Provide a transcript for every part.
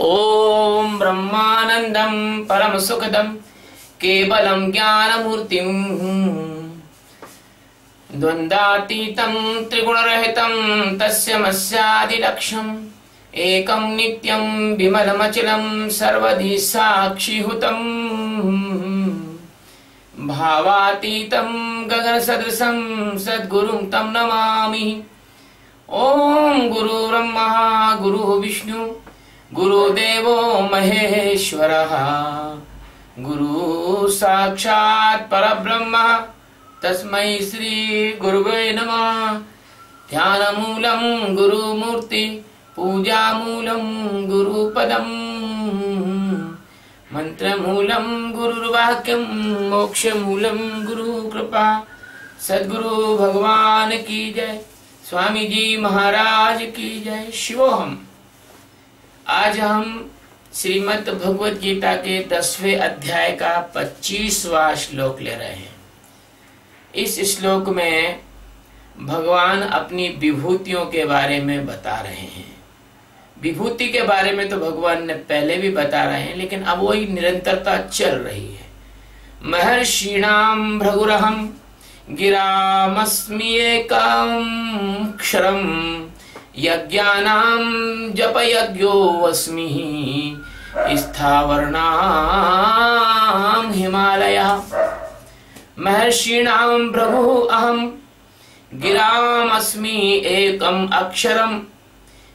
ओम ब्रह्मानंदं परम सुखदं केवलं ज्ञानमूर्तिं द्वन्द्वातीतं त्रिगुणरहितं तस्यमस्यादिलक्ष्यम् एकं नित्यं विमलमचलं सर्वधि साक्षिहुतं भावातीतं गगनसदृशं सद्गुरुं तं नमामि। ओम गुरु ब्रह्मा गुरु विष्णु गुरुदेवो महेश्वरः गुरु साक्षात् परब्रह्म तस्मै श्री गुरुवे नमः। ध्यानमूलं गुरुमूर्ति पूजामूलं गुरुपदम् मंत्रमूलं गुरुर्वाक्यं मोक्षमूलं गुरुकृपा। सद्गुरु भगवान की जय, स्वामी जी महाराज की जय। शिवोहम। आज हम श्रीमद् भगवत गीता के 10वें अध्याय का 25वां श्लोक ले रहे हैं। इस श्लोक में भगवान अपनी विभूतियों के बारे में बता रहे हैं। विभूति के बारे में तो भगवान ने पहले भी बता रहे हैं, लेकिन अब वही निरंतरता चल रही है। महर्षीणाम भृगुरहम गिरामस्मि एकम् क्षरम यज्ञानां जपयज्ञोऽस्मि स्थावरणां हिमालयः। महर्षीणां भृगुः अहं गिरामस्मि एकम् अक्षरं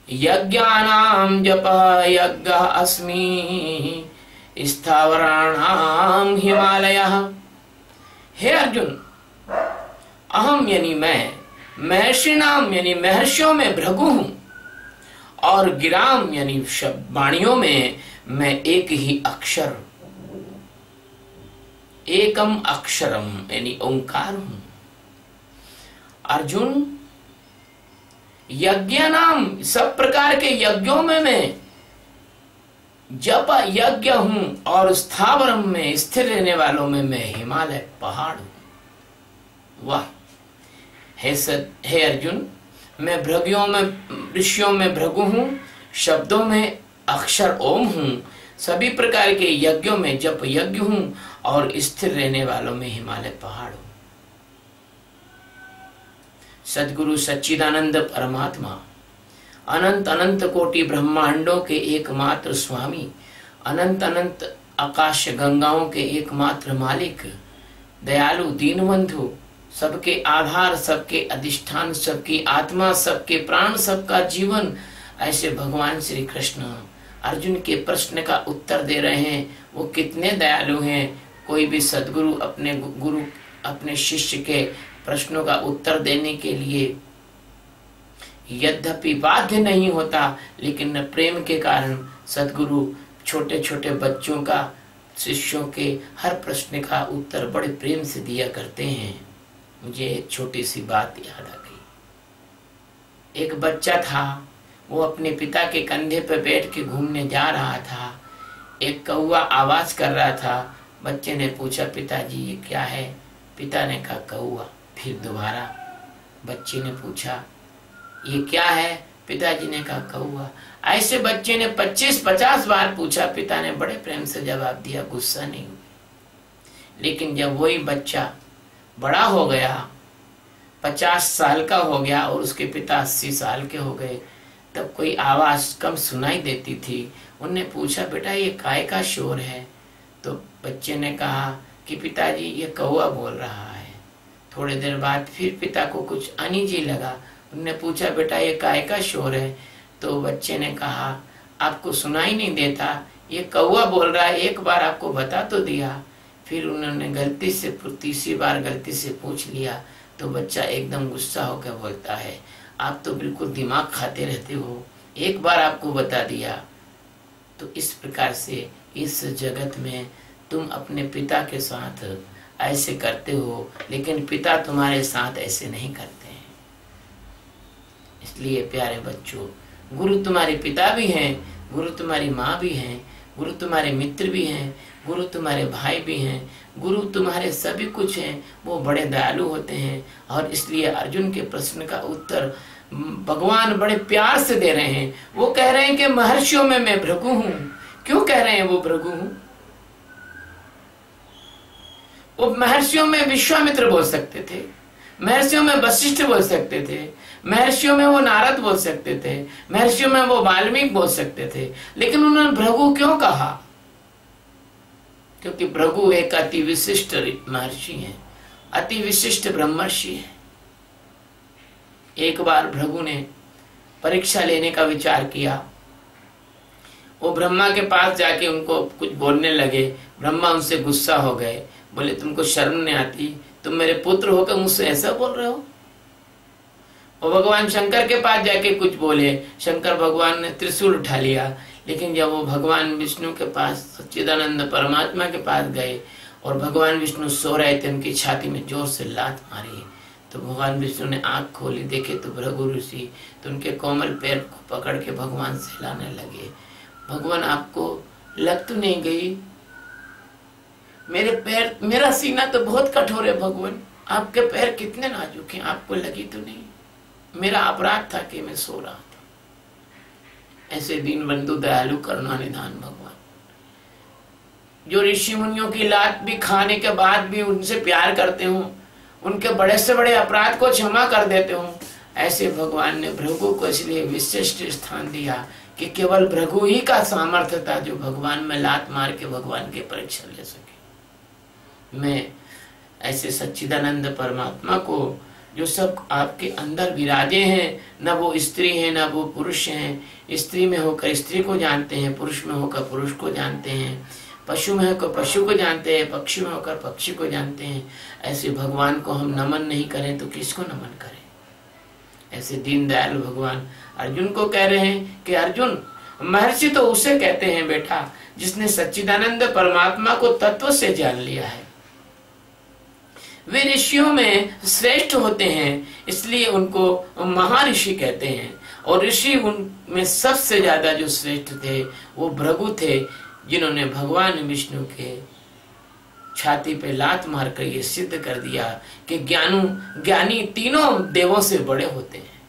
यज्ञानां जपयज्ञः अस्मि स्थावराणां हिमालयः। हे अर्जुन, अहम यानी मैं, महर्षिणाम यानी महर्षियों में भृगु हूं, और गिराम यानी वाणियों में मैं एक ही अक्षर, एकम अक्षरम यानी ओंकार हूं। अर्जुन, यज्ञ नाम सब प्रकार के यज्ञों में मैं जप यज्ञ हूं, और स्थावरम में स्थिर रहने वालों में मैं हिमालय पहाड़ हूं। वाह! हे अर्जुन, मैं भृगुओं में ऋषियों में भृगु हूं, शब्दों में अक्षर ओम हूं, सभी प्रकार के यज्ञों में जप यज्ञ हूं, और स्थिर रहने वालों में हिमालय पहाड़ हूं। सद्गुरु सच्चिदानंद परमात्मा, अनंत अनंत कोटि ब्रह्मांडों के एकमात्र स्वामी, अनंत अनंत आकाश गंगाओं के एकमात्र मालिक, दयालु दीनबंधु, सबके आधार, सबके अधिष्ठान, सबकी आत्मा, सबके प्राण, सबका जीवन, ऐसे भगवान श्री कृष्ण अर्जुन के प्रश्न का उत्तर दे रहे हैं। वो कितने दयालु हैं। कोई भी सद्गुरु अपने गुरु अपने शिष्य के प्रश्नों का उत्तर देने के लिए यद्यपि बाध्य नहीं होता, लेकिन प्रेम के कारण सद्गुरु छोटे छोटे बच्चों का, शिष्यों के हर प्रश्न का उत्तर बड़े प्रेम से दिया करते हैं। मुझे एक छोटी सी बात याद आ गई। एक बच्चा था, वो अपने पिता के कंधे पर बैठ के घूमने जा रहा था। एक कौवा आवाज कर रहा था। बच्चे ने पूछा, पिताजी ये क्या है? पिता ने कहा कौवा। फिर दोबारा बच्चे ने पूछा, ये क्या है? पिताजी ने कहा कौवा। ऐसे बच्चे ने 25-50 बार पूछा। पिता ने बड़े प्रेम से जवाब दिया, गुस्सा नहीं हुआ। लेकिन जब वही बच्चा बड़ा हो गया, 50 साल का हो गया, और उसके पिता 80 साल के हो गए, तब कोई आवाज कम सुनाई देती थी। उनने पूछा, बेटा ये काय का शोर है? तो बच्चे ने कहा कि पिताजी ये कौवा बोल रहा है। थोड़ी देर बाद फिर पिता को कुछ अनईजी लगा। उनने पूछा, बेटा ये काय का शोर है? तो बच्चे ने कहा, आपको सुनाई नहीं देता, ये कौवा बोल रहा है, एक बार आपको बता तो दिया। फिर उन्होंने गलती से तीसरी बार गलती से पूछ लिया, तो बच्चा एकदम गुस्सा होकर बोलता है, आप तो बिल्कुल दिमाग खाते रहते हो, एक बार आपको बता दिया। तो इस प्रकार से इस जगत में तुम अपने पिता के साथ ऐसे करते हो, लेकिन पिता तुम्हारे साथ ऐसे नहीं करते हैं। इसलिए प्यारे बच्चों, गुरु तुम्हारे पिता भी हैं, गुरु तुम्हारी माँ भी हैं, गुरु तुम्हारे मित्र भी हैं, गुरु तुम्हारे भाई भी हैं, गुरु तुम्हारे सभी कुछ हैं। वो बड़े दयालु होते हैं, और इसलिए अर्जुन के प्रश्न का उत्तर भगवान बड़े प्यार से दे रहे हैं। वो कह रहे हैं कि महर्षियों में मैं भृगु हूं। क्यों कह रहे हैं वो भृगु हूं? वो महर्षियों में विश्वामित्र बोल सकते थे, महर्षियों में वशिष्ठ बोल सकते थे, महर्षियों में वो नारद बोल सकते थे, महर्षियों में वो वाल्मीकि बोल सकते थे, लेकिन उन्होंने भृगु क्यों कहा? क्योंकि भृगु एक अति विशिष्ट महर्षि है, अति विशिष्ट ब्रह्मर्षि है। एक बार भृगु ने परीक्षा लेने का विचार किया। वो ब्रह्मा के पास जाके उनको कुछ बोलने लगे। ब्रह्मा उनसे गुस्सा हो गए, बोले तुमको शर्म नहीं आती? तुम मेरे पुत्र होकर मुझसे ऐसा बोल रहे हो? और भगवान शंकर के पास जाके कुछ बोले। शंकर भगवान ने त्रिशूल उठा लिया। लेकिन जब वो भगवान विष्णु के पास, सच्चिदानंद परमात्मा के पास गए और भगवान विष्णु सो रहे थे, उनकी छाती में जोर से लात मारी, तो भगवान विष्णु ने आंख खोली, देखे तो भृगु ऋषि, तो उनके कोमल पैर को पकड़ के भगवान से हिलाने लगे। भगवान आपको लग तो नहीं गई? मेरे पैर, मेरा सीना तो बहुत कठोर है भगवान, आपके पैर कितने नाजुक हैं, आपको लगी तो नहीं? मेरा अपराध था कि मैं सो रहा था। ऐसे दीन बंधु दयालु करुणा निधान भगवान, जो ऋषि मुनियों की लात भी खाने के बाद भी उनसे प्यार करते हो, उनके बड़े से बड़े अपराध को क्षमा कर देते हो, ऐसे भगवान ने भृगु को इसलिए विशिष्ट स्थान दिया कि केवल भृगु ही का सामर्थ्य था जो भगवान में लात मार के भगवान की परीक्षा ले सके। मैं ऐसे सच्चिदानंद परमात्मा को, जो सब आपके अंदर विराजे हैं, न वो स्त्री हैं न वो पुरुष हैं, स्त्री में होकर स्त्री को जानते हैं, पुरुष में होकर पुरुष को जानते हैं, पशु में होकर पशु को जानते हैं, पक्षी में होकर पक्षी को जानते हैं, ऐसे भगवान को हम नमन नहीं करें तो किसको नमन करें? ऐसे दीन दयालु भगवान अर्जुन को कह रहे हैं कि अर्जुन, महर्षि तो उसे कहते हैं बेटा जिसने सच्चिदानंद परमात्मा को तत्व से जान लिया है। वे ऋषियों में श्रेष्ठ होते हैं, इसलिए उनको महर्षि कहते हैं। और ऋषि उनमें सबसे ज्यादा जो श्रेष्ठ थे वो भृगु थे, जिन्होंने भगवान विष्णु के छाती पे लात मारकर ये सिद्ध कर दिया कि ज्ञानी तीनों देवों से बड़े होते हैं।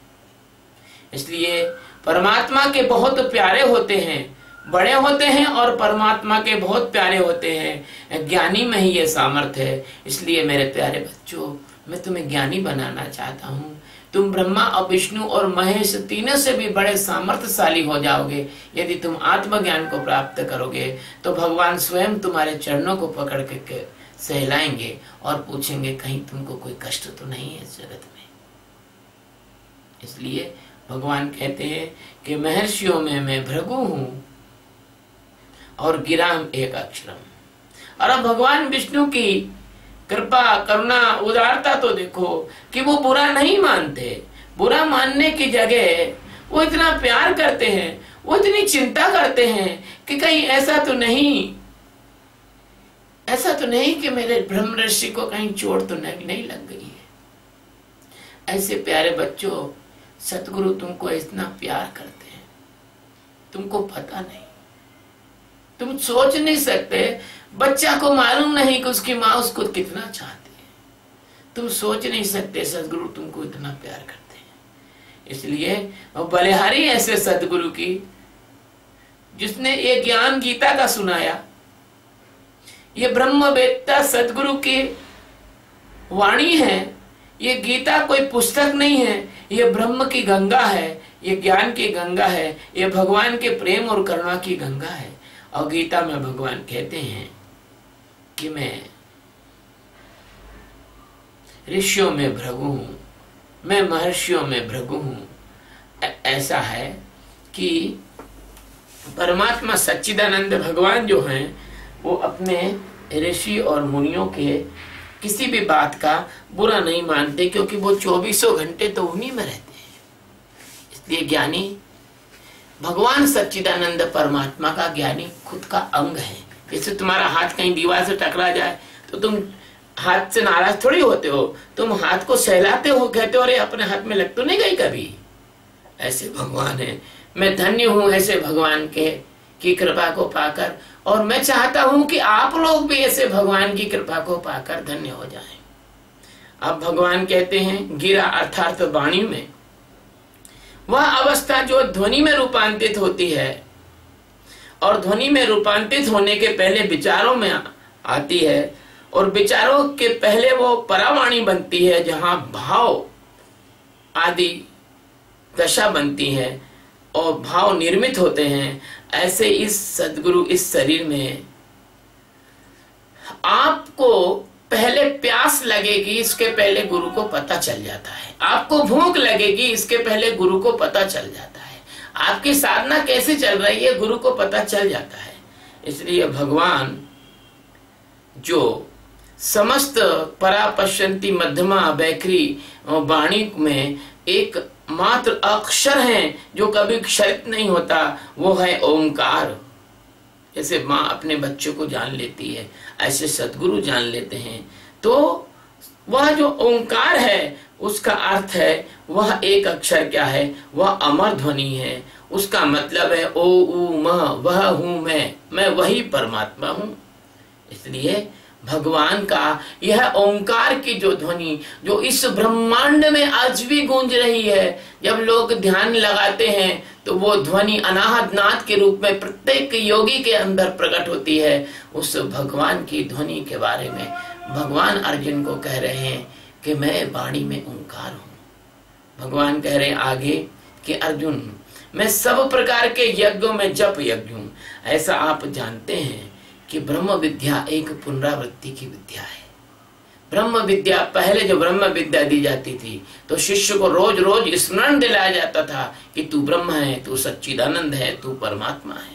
इसलिए परमात्मा के बहुत प्यारे होते हैं, बड़े होते हैं और परमात्मा के बहुत प्यारे होते हैं। ज्ञानी में ही ये सामर्थ्य है। इसलिए मेरे प्यारे बच्चों, मैं तुम्हें ज्ञानी बनाना चाहता हूँ। तुम ब्रह्मा और विष्णु और महेश तीनों से भी बड़े सामर्थ्यशाली हो जाओगे। यदि तुम आत्मज्ञान को प्राप्त करोगे तो भगवान स्वयं तुम्हारे चरणों को पकड़ के सहलाएंगे और पूछेंगे कहीं तुमको कोई कष्ट तो नहीं है इस जगत में। इसलिए भगवान कहते हैं कि महर्षियों में मैं भृगु हूँ और गिराम एक अक्षरम। और अब भगवान विष्णु की कृपा, करुणा, उदारता तो देखो कि वो बुरा नहीं मानते। बुरा मानने की जगह वो इतना प्यार करते हैं, वो इतनी चिंता करते हैं कि कहीं ऐसा तो नहीं कि मेरे ब्रह्म ऋषि को कहीं चोट तो नहीं लग गई है। ऐसे प्यारे बच्चों, सतगुरु तुमको इतना प्यार करते हैं, तुमको पता नहीं, तुम सोच नहीं सकते। बच्चा को मालूम नहीं कि उसकी माँ उसको कितना चाहती है। तुम सोच नहीं सकते सदगुरु तुमको इतना प्यार करते हैं। इसलिए बलिहारी ऐसे सदगुरु की, जिसने ये ज्ञान गीता का सुनाया। ये ब्रह्मवेत्ता सदगुरु की वाणी है। ये गीता कोई पुस्तक नहीं है, ये ब्रह्म की गंगा है, ये ज्ञान की गंगा है, ये भगवान के प्रेम और करुणा की गंगा है। और गीता में भगवान कहते हैं कि मैं ऋषियों में भृगु हूं, मैं महर्षियों में भृगु हूं। ऐसा है कि परमात्मा सच्चिदानंद भगवान जो हैं वो अपने ऋषि और मुनियों के किसी भी बात का बुरा नहीं मानते, क्योंकि वो 24 घंटे तो उन्हीं में रहते हैं। इसलिए ज्ञानी भगवान सच्चिदानंद परमात्मा का ज्ञानी खुद का अंग है। जैसे तुम्हारा हाथ कहीं दीवार से टकरा जाए तो तुम हाथ से नाराज थोड़ी होते हो, तुम हाथ को सहलाते हो, कहते हो अरे अपने हाथ में लग तो नहीं गई कभी। ऐसे भगवान है। मैं धन्य हूं ऐसे भगवान की कृपा को पाकर, और मैं चाहता हूं कि आप लोग भी ऐसे भगवान की कृपा को पाकर धन्य हो जाएं। अब भगवान कहते हैं गिरा अर्थात वाणी में वह अवस्था जो ध्वनि में रूपांतरित होती है और ध्वनि में रूपांतरित होने के पहले विचारों में आती है और विचारों के पहले वो परावाणी बनती है, जहां भाव आदि दशा बनती है और भाव निर्मित होते हैं। ऐसे इस सद्गुरु इस शरीर में आपको पहले प्यास लगेगी, इसके पहले गुरु को पता चल जाता है। आपको भूख लगेगी, इसके पहले गुरु को पता चल जाता है। आपकी साधना कैसे चल रही है, गुरु को पता चल जाता है। इसलिए भगवान जो समस्त परापश्यंती मध्यमा वैखरी वाणी में एक मात्र अक्षर है जो कभी क्षरित नहीं होता, वो है ओंकार। जैसे माँ अपने बच्चों को जान लेती है, ऐसे सद्गुरु जान लेते हैं। तो वह जो ओंकार है उसका अर्थ है, वह एक अक्षर क्या है, वह अमर ध्वनि है। उसका मतलब है ओ उ म, वह हूं मैं वही परमात्मा हूं। इसलिए भगवान का यह ओंकार की जो ध्वनि जो इस ब्रह्मांड में आज भी गूंज रही है, जब लोग ध्यान लगाते हैं तो वो ध्वनि अनाहत नाद के रूप में प्रत्येक योगी के अंदर प्रकट होती है। उस भगवान की ध्वनि के बारे में भगवान अर्जुन को कह रहे हैं कि मैं वाणी में ओंकार हूं। भगवान कह रहे हैं आगे कि अर्जुन, मैं सब प्रकार के यज्ञों में जप यज्ञ हूं। ऐसा आप जानते हैं कि ब्रह्म विद्या एक पुनरावृत्ति की विद्या है। ब्रह्म विद्या, पहले जो ब्रह्म विद्या दी जाती थी तो शिष्य को रोज रोज स्मरण दिलाया जाता था कि तू ब्रह्म है, तू सच्चिदानंद है, तू परमात्मा है।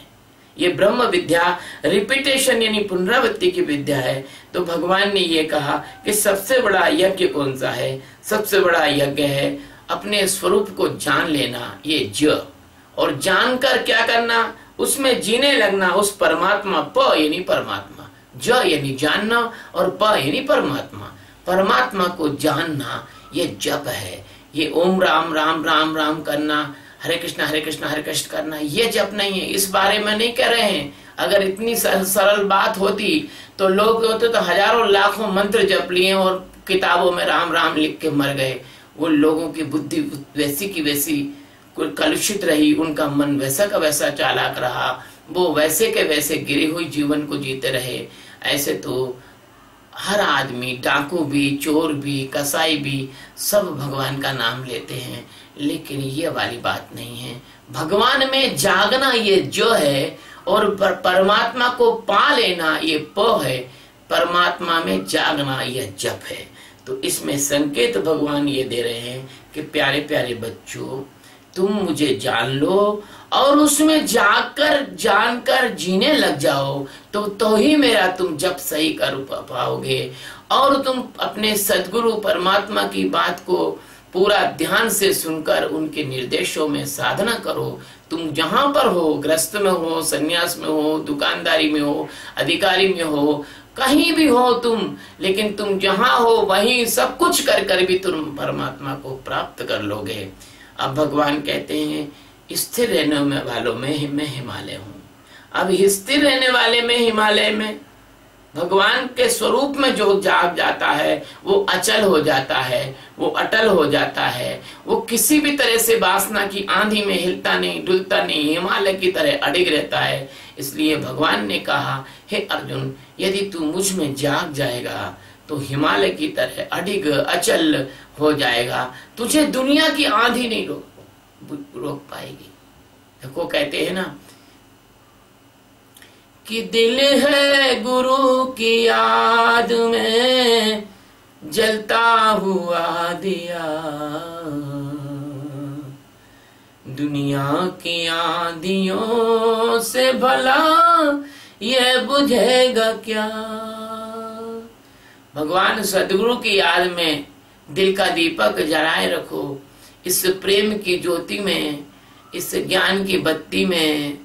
ये ब्रह्म विद्या रिपीटेशन यानी पुनरावृत्ति की विद्या है। तो भगवान ने ये कहा कि सबसे बड़ा यज्ञ कौन सा है, सबसे बड़ा यज्ञ है अपने स्वरूप को जान लेना, ये ज, और जानकर क्या करना, उसमें जीने लगना। उस परमात्मा, प यानी परमात्मा, ज यानी जानना और प यानी परमात्मा, परमात्मा को जानना, ये जप है। ये ओम राम राम राम राम करना, हरे कृष्ण हरे कृष्ण करना, ये जप नहीं है। इस बारे में नहीं कह रहे हैं। अगर इतनी सरल बात होती तो लोग होते तो हजारों लाखों मंत्र जप लिए और किताबों में राम राम लिख के मर गए। वो लोगों की बुद्धि वैसी की वैसी कलुषित रही, उनका मन वैसा का वैसा चालाक रहा, वो वैसे के वैसे गिरे हुए जीवन को जीते रहे। ऐसे तो हर आदमी, डाकू भी, चोर भी, कसाई भी, सब भगवान का नाम लेते हैं, लेकिन ये वाली बात नहीं है। भगवान में जागना ये जो है, और परमात्मा को पा लेना ये प है। परमात्मा में जागना यह जप है। तो इसमें संकेत भगवान ये दे रहे हैं कि प्यारे प्यारे बच्चों, तुम मुझे जान लो और उसमें जाकर जानकर जीने लग जाओ, तो ही मेरा तुम जप सही कर पाओगे। और तुम अपने सद्गुरु परमात्मा की बात को पूरा ध्यान से सुनकर उनके निर्देशों में साधना करो। तुम जहां पर हो, गृहस्थ में हो, सन्यास में हो, दुकानदारी में हो, अधिकारी में हो, कहीं भी हो तुम, लेकिन तुम जहां हो वहीं सब कुछ कर कर भी तुम परमात्मा को प्राप्त कर लोगे। अब भगवान कहते हैं स्थिर रहने वालों में मैं हिमालय हूं। अब स्थिर रहने वाले में, हिमालय में, भगवान के स्वरूप में जो जाग जाता है वो अचल हो जाता है, वो अटल हो जाता है। वो किसी भी तरह से वासना की आंधी में हिलता नहीं, डुलता नहीं, हिमालय की तरह अडिग रहता है। इसलिए भगवान ने कहा, हे अर्जुन, यदि तू मुझ में जाग जाएगा तो हिमालय की तरह अडिग अचल हो जाएगा। तुझे दुनिया की आंधी नहीं रोक पाएगी। देखो कहते हैं ना कि दिल है गुरु की याद में जलता हुआ दिया, दुनिया की आंधियों से भला ये बुझेगा क्या। भगवान सद्गुरु की याद में दिल का दीपक जलाए रखो। इस प्रेम की ज्योति में, इस ज्ञान की बत्ती में,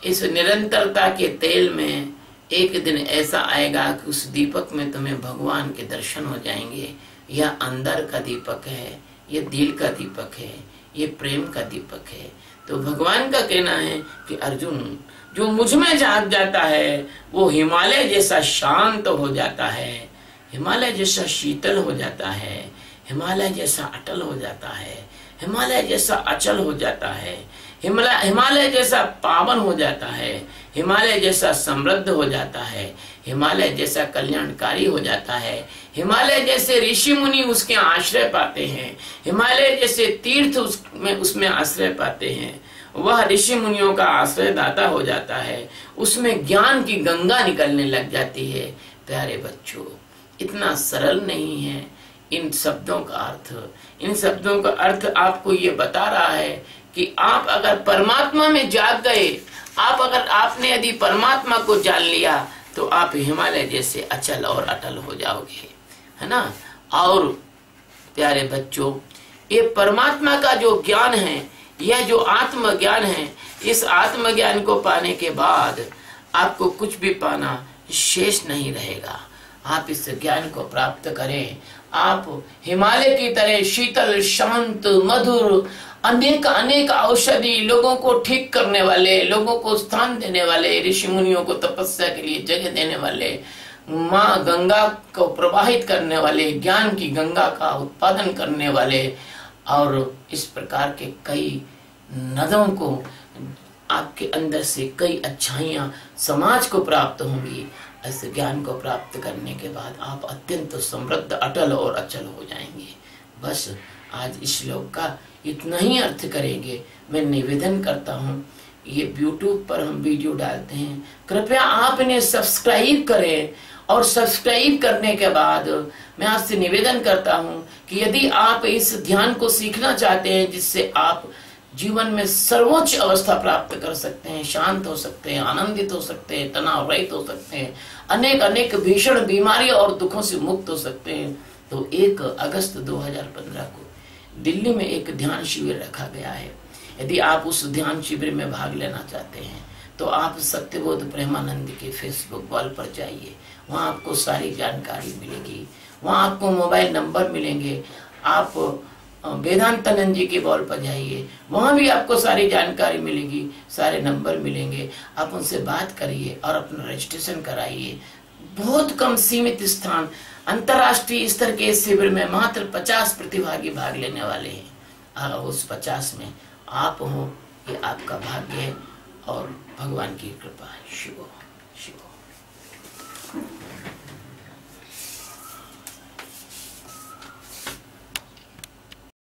इस निरंतरता के तेल में एक दिन ऐसा आएगा कि उस दीपक में तुम्हें भगवान के दर्शन हो जाएंगे। यह अंदर का दीपक है, ये दिल का दीपक है, ये प्रेम का दीपक है। तो भगवान का कहना है कि अर्जुन, जो मुझ में जाग जाता है वो हिमालय जैसा शांत हो जाता है, हिमालय जैसा शीतल हो जाता है, हिमालय जैसा अटल हो जाता है, हिमालय जैसा अचल हो जाता है, हिमालय जैसा पावन हो जाता है, हिमालय जैसा समृद्ध हो जाता है, हिमालय जैसा कल्याणकारी हो जाता है, हिमालय जैसे ऋषि मुनि उसके आश्रय पाते हैं, हिमालय जैसे तीर्थ उसमें आश्रय पाते हैं, वह ऋषि मुनियों का आश्रयदाता हो जाता है, उसमें ज्ञान की गंगा निकलने लग जाती है। प्यारे बच्चों, इतना सरल नहीं है इन शब्दों का अर्थ। इन शब्दों का अर्थ आपको ये बता रहा है कि आप अगर परमात्मा में जाग गए, आपने यदि परमात्मा को जान लिया तो आप हिमालय जैसे अचल और अटल हो जाओगे, है ना। और प्यारे बच्चों, ये परमात्मा का जो ज्ञान है, यह जो आत्मज्ञान है, इस आत्मज्ञान को पाने के बाद आपको कुछ भी पाना शेष नहीं रहेगा। आप इस ज्ञान को प्राप्त करें, आप हिमालय की तरह शीतल, शांत, मधुर, अनेक अनेक औषधि, लोगों को ठीक करने वाले, लोगों को स्थान देने वाले, ऋषि मुनियों को तपस्या के लिए जगह देने वाले, माँ गंगा को प्रवाहित करने वाले, ज्ञान की गंगा का उत्पादन करने वाले, और इस प्रकार के कई नदों को आपके अंदर से कई अच्छाइयां समाज को प्राप्त होंगी। इस ज्ञान को प्राप्त करने के बाद आप अत्यंत समृद्ध, अटल और अचल हो जाएंगे। बस आज इस श्लोक का इतना ही अर्थ करेंगे। मैं निवेदन करता हूँ, ये YouTube पर हम वीडियो डालते हैं, कृपया आप इन्हें सब्सक्राइब करें, और सब्सक्राइब करने के बाद मैं आपसे निवेदन करता हूँ कि यदि आप इस ध्यान को सीखना चाहते हैं जिससे आप जीवन में सर्वोच्च अवस्था प्राप्त कर सकते हैं, शांत हो सकते हैं, आनंदित हो सकते हैं, तनाव रहित हो सकते हैं, अनेक अनेक भीषण बीमारियों और दुखों से मुक्त हो सकते हैं, तो 1 अगस्त 2015 को दिल्ली में एक ध्यान शिविर रखा गया है। यदि आप उस ध्यान शिविर में भाग लेना चाहते हैं तो आप सत्यबोध प्रेमानंद के फेसबुक वॉल पर जाइए, वहाँ आपको सारी जानकारी मिलेगी, वहाँ आपको मोबाइल नंबर मिलेंगे। आप वेदांतानंद जी के वॉल पर जाइए, वहाँ भी आपको सारी जानकारी मिलेगी, सारे नंबर मिलेंगे। आप उनसे बात करिए और अपना रजिस्ट्रेशन कराइए। बहुत कम सीमित स्थान, अंतर्राष्ट्रीय स्तर के शिविर में मात्र 50 प्रतिभागी भाग लेने वाले हैं। उस 50 में आप हो, ये आपका भाग्य है और भगवान की कृपा है। शिवो शिवो।